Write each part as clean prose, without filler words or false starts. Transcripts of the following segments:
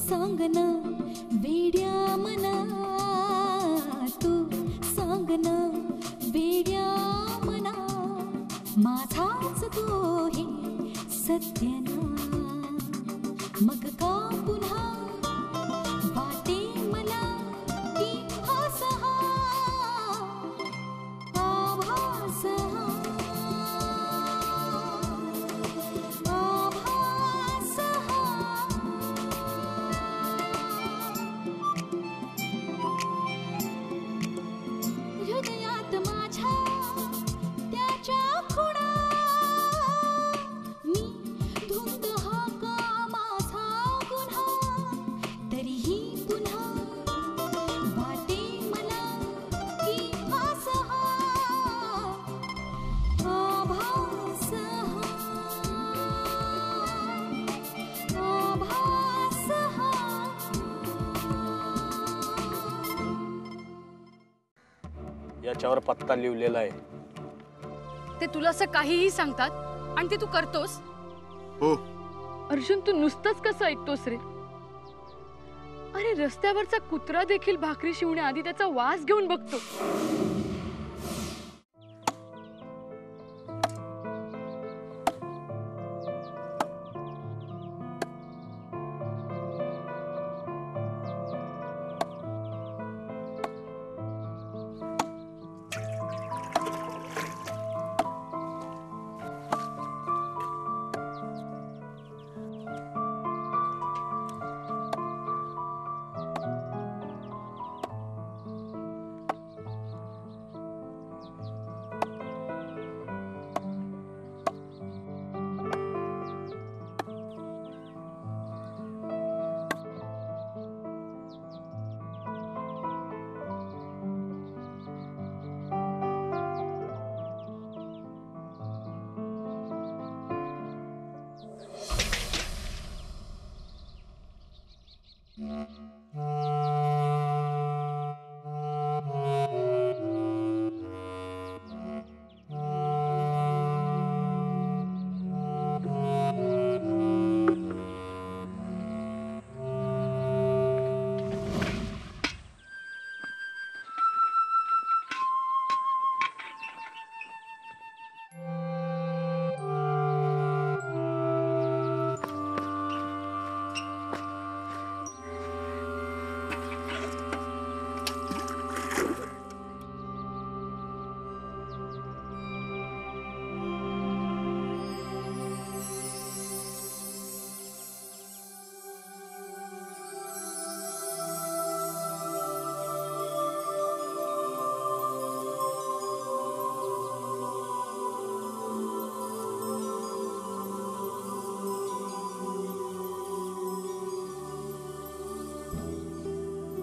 सांग ना वेड्या मना, तू सांग ना वेड्या मना, माझाच तो हे सत्य ना, मग का पुन्हा वाटे मला की हास हा आभास हा आभास हा. हृदयात माझ्या त्याच्या खुणा, मी धुंद हा का माझा गुन्हा, तरीही पुन्हा वाटे मला की हास हा आभास हा आभास हा. याच्यावर पत्ता लिहिलेला आहे. ते तुला असं काहीही सांगतात आणि ते तू करतोस? हो. अर्जुन, तू नुसतंच कसं ऐकतोस रे? अरे रस्त्यावरचा कुत्रा देखील भाकरी शिवण्याआधी त्याचा वास घेऊन बघतो.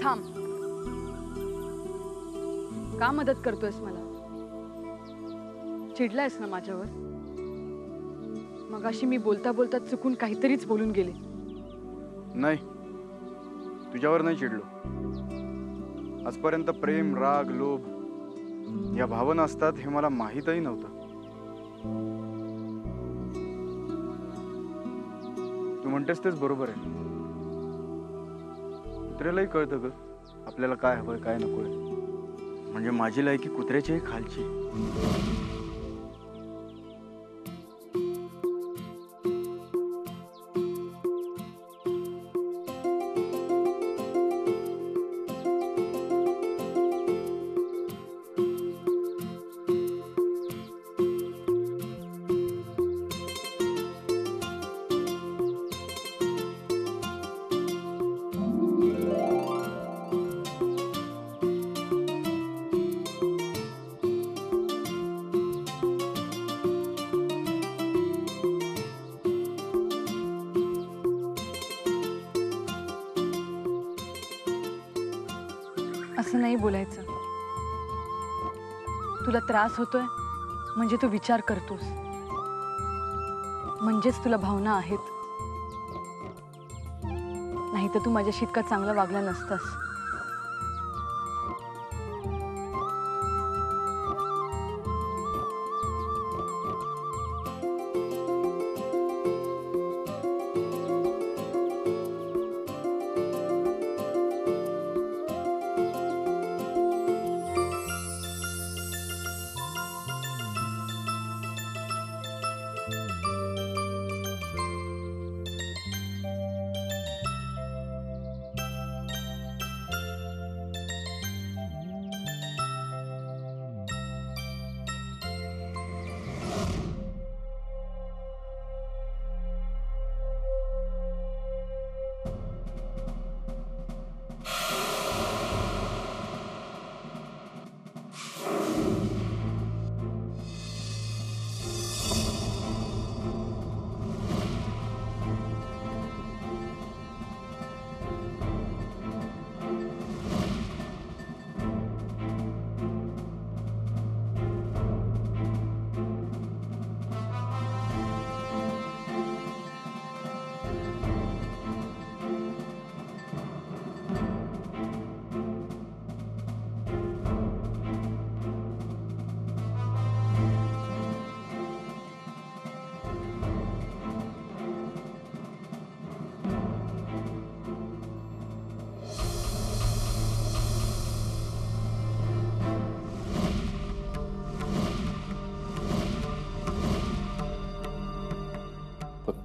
थांब. का मदत करतोयस मला? चिडलायस ना माझ्यावर? मगाशी मी बोलता बोलता चुकून काहीतरीच बोलून गेले. नाही, तुझ्यावर नाही चिडलो. आजपर्यंत प्रेम, राग, लोभ या भावना असतात हे मला माहीतही नव्हतं. तू म्हणतेस तेच बरोबर आहे. कुत्र्यालाही कळतं ग आपल्याला काय हवंय काय नकोय. म्हणजे माझी लायकी कुत्र्याचीही खालची. असं नाही बोलायचं. तुला त्रास होतोय म्हणजे तू विचार करतोस, म्हणजेच तुला भावना आहेत. नाही तर तू माझ्याशी इतका चांगला वागला नसतास.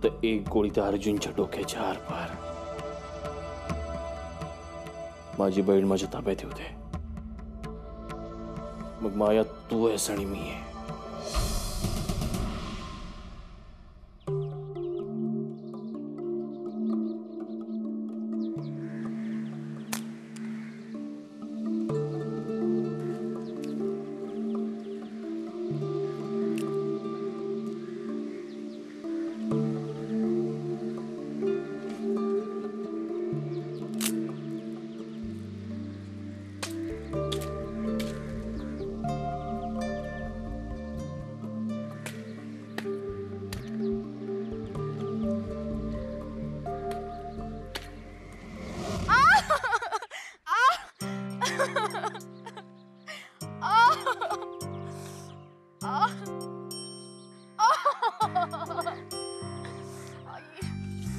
फक्त एक गोळी त्या अर्जुनच्या डोक्याच्या आरपार. माझी बहीण माझ्या ताब्यात येऊ दे. मग माया तू आहेस आणि मी आहे.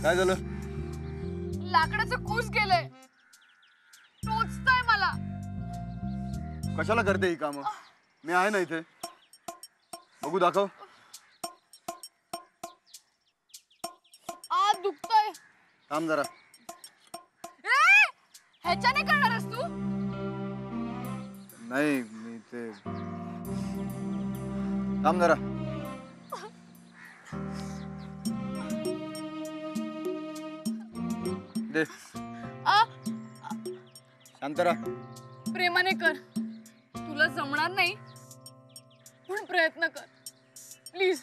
काय झालं? लाकडाचं कूस गेलंय. टोचतंय मला. कशाला करते ही कामं? मी आहे ना इथे. बघू, दाखव. दुखतंय. थांब जरा. ह्याच्याने करणारस तू? नाही, मी ते. थांब जरा. दे. शांत राहा. प्रेमाने कर. तुला जमणार नाही पण प्रयत्न कर प्लीज.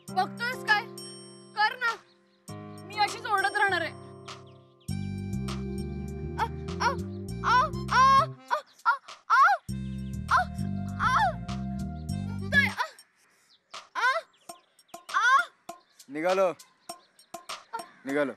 बघतोयस काय? कर ना. मी अशीच ओरडत राहणार आहे. निघालो. निघालो.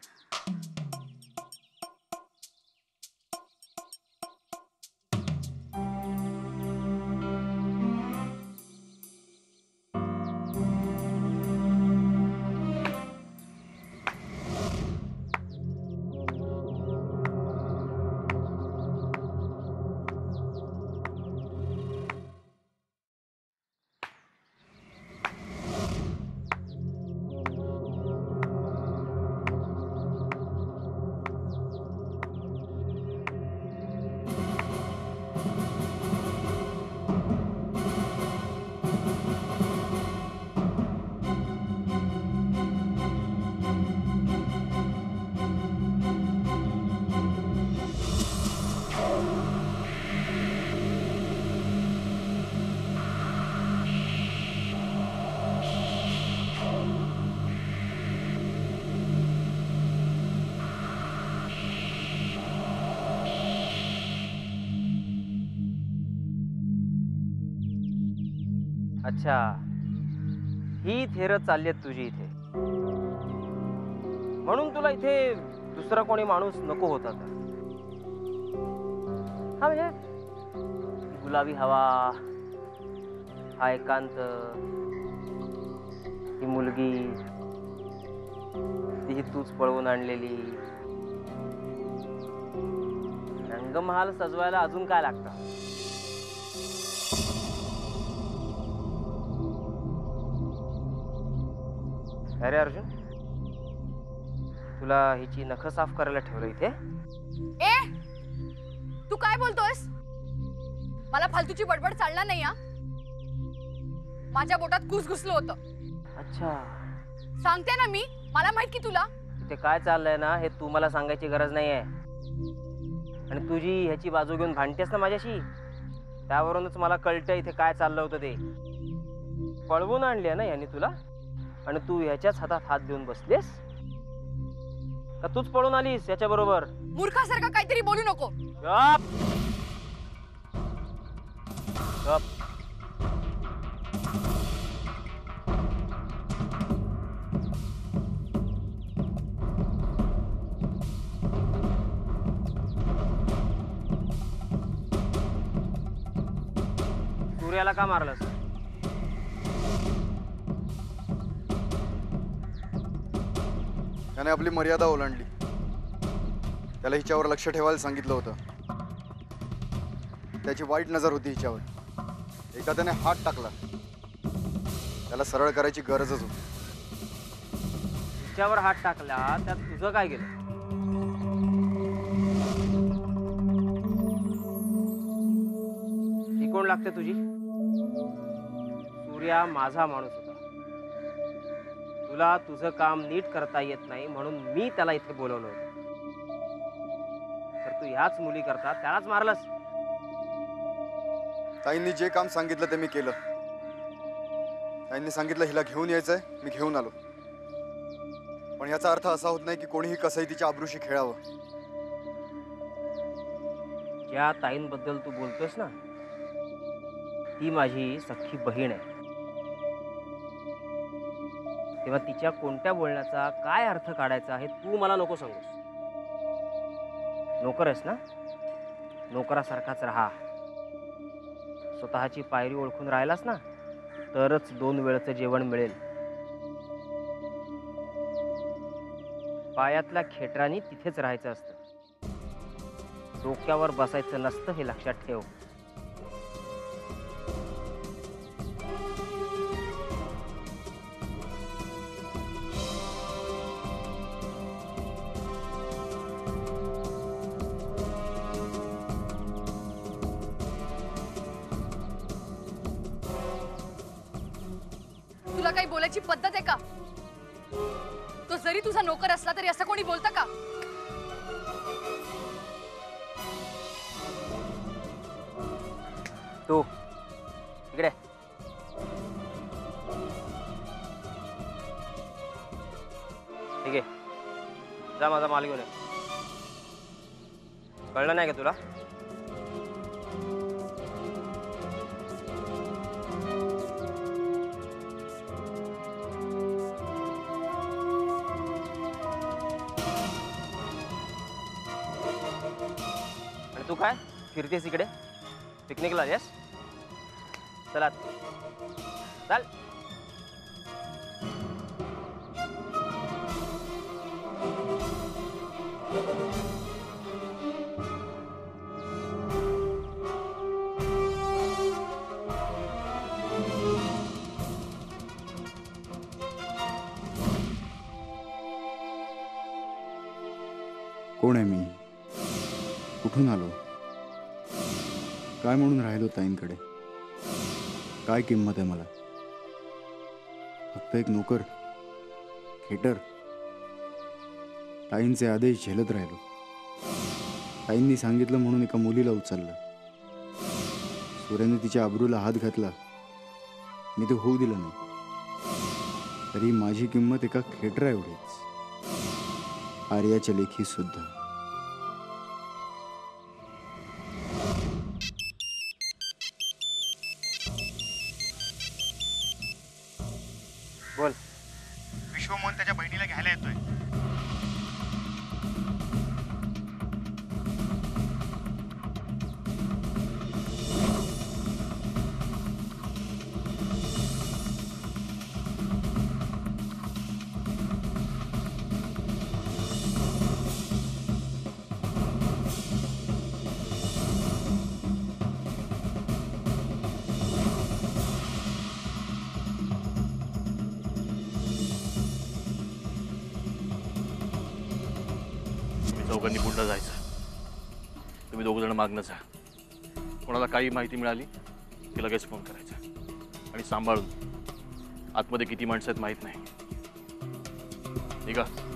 अच्छा, ही थेरं चालली आहेत तुझी इथे. म्हणून तुला इथे दुसरा कोणी माणूस नको होता का? हा म्हणजे गुलाबी हवा, हा एकांत, ही मुलगी, ती तूच पळवून आणलेली. रंगमहाल सजवायला अजून काय लागतं? अरे अर्जुन, तुला हिची नखं साफ करायला ठेवलं इथे? तू काय बोलतोयस? मला फालतूची बडबड चालणार नाही. माझ्या बोटात कूस घुसलं होतं. अच्छा, सांगते ना मी. मला माहित की तुला इथे काय चाललंय ना हे तू मला सांगायची गरज नाहीये. आणि तुझी ह्याची बाजू घेऊन भांडतेस ना माझ्याशी, त्यावरूनच मला कळतं इथे काय चाललं होतं ते. पळवून आणली ना यांनी तुला, आणि तू ह्याच्याच हातात हात देऊन बसलेस का? तूच पळून आलीस याच्या बरोबर? मूर्खासारखा काहीतरी बोलू नको. गप गप. सूर्याला का मारलंस? त्याने आपली मर्यादा ओलांडली. त्याला हिच्यावर लक्ष ठेवायला सांगितलं होतं. त्याची वाईट नजर होती हिच्यावर. एखाद्याने हात टाकला त्याला सरळ करायची गरजच होती. तिच्यावर हात टाकला त्यात तुझं काय गेलं? ती कोण लागते तुझी? सूर्या माझा माणूस होता. तुला तुझं काम नीट करता येत नाही म्हणून मी त्याला इथे बोलवलं होतं. तर तू ह्याच मुली करता त्यालाच मारलंस. ताईंनी जे काम सांगितलं ते मी केलं. ताईंनी सांगितलं हिला घेऊन यायचंय, मी घेऊन आलो. पण याचा अर्थ असा होत नाही की कोणीही कसंही तिच्या आबरूशी खेळावं. ज्या ताईंबद्दल तू बोलतोस ना ती माझी सख्खी बहीण आहे. तेव्हा तिच्या कोणत्या बोलण्याचा काय अर्थ काढायचा हे तू मला नको सांगूस. नोकर आहेस ना, नोकरासारखाच राहा. स्वतःची पायरी ओळखून राहिलास ना तरच 2 वेळचं जेवण मिळेल. पायातल्या खेटरांनी तिथेच राहायचं असतं. डोक्यावर बसायचं नसतं हे लक्षात ठेव. तुला काही बोलायची पद्धत आहे का? तो जरी तुझा नोकर असला तरी असं कोणी बोलतं का? तू इकडे. ठीक आहे, जा माझा माल घेऊन ये. कळलं नाही का तुला? आणि तू काय फिरतेस इकडे? पिकनिकला येस? चला चल. कोण आहे मी? कुठून आलो? काय म्हणून राहिलो ताईंकडे? काय किंमत आहे मला? फक्त एक नोकर, खेटर. ताईंचे आदेश झेलत राहिलो. ताईंनी सांगितलं म्हणून एका मुलीला उचललं. सूर्याने तिच्या आबरूला हात घातला, मी ते होऊ दिलं नाही. तरी माझी किंमत एका खेटरा एवढीच, आर्याच्या लेखी सुद्धा. बोल. विश्वमोहन त्याच्या बहिणीला घ्यायला येतोय. चौघांनी पुढलं जायचं. तुम्ही 2 जण मागणं जा. कोणाला काही माहिती मिळाली की लगेच फोन करायचा. आणि सांभाळून. आतमध्ये किती माणसं आहेत माहीत नाही. ठीक आहे?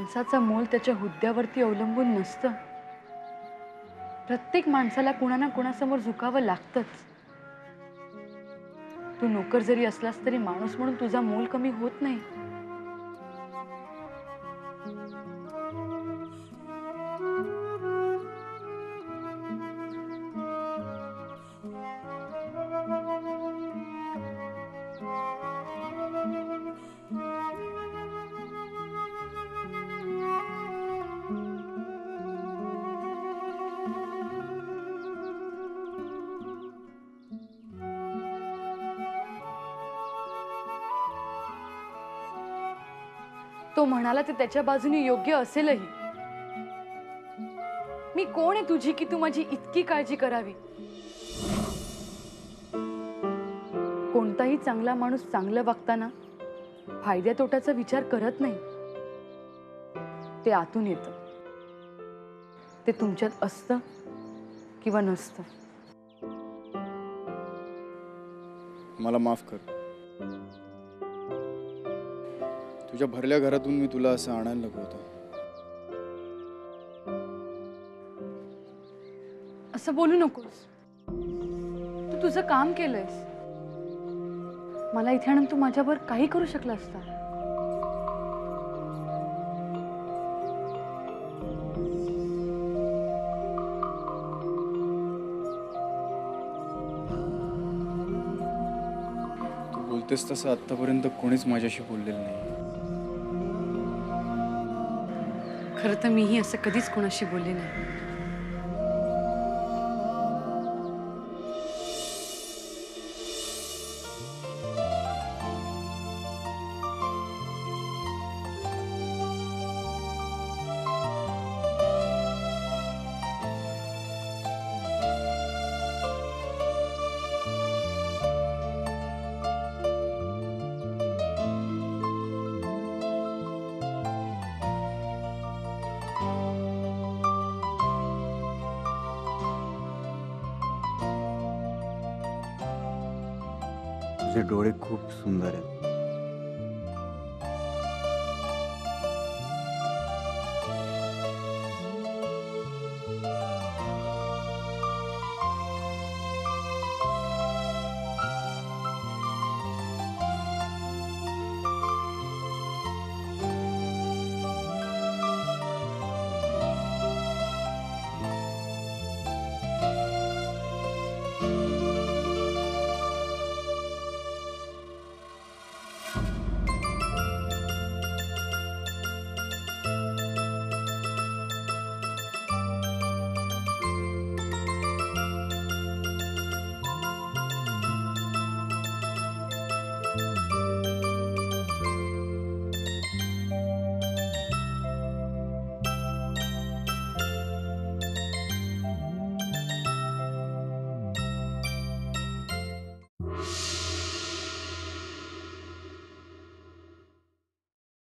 माणसाचं मोल त्याच्या हुद्द्यावरती अवलंबून नसतं. प्रत्येक माणसाला कुणा ना कुणासमोर झुकावं लागतंच. तू नोकर जरी असलास तरी माणूस म्हणून तुझा मोल कमी होत नाही. तो म्हणाला ते त्याच्या बाजूने योग्य असेलही. मी कोण आहे तुझी की तू माझी इतकी काळजी करावी? कोणताही चांगला माणूस चांगलं वागताना फायद्या तोट्याचा विचार करत नाही. ते आतून येतं. ते तुमच्यात असतं किंवा नसतं. मला माफ कर. तुझ्या भरल्या घरातून मी तुला असं आणायला नको होतं. असं बोलू नकोस. तू तुझं काम केलंयस. मला इथे आणून तू माझ्यावर काही करू शकला असता. तू बोलतेस तसं आतापर्यंत कोणीच माझ्याशी बोललेलं नाही. खरं तर मीही असं कधीच कोणाशी बोलले नाही. तुझे डोळे खूप सुंदर आहेत.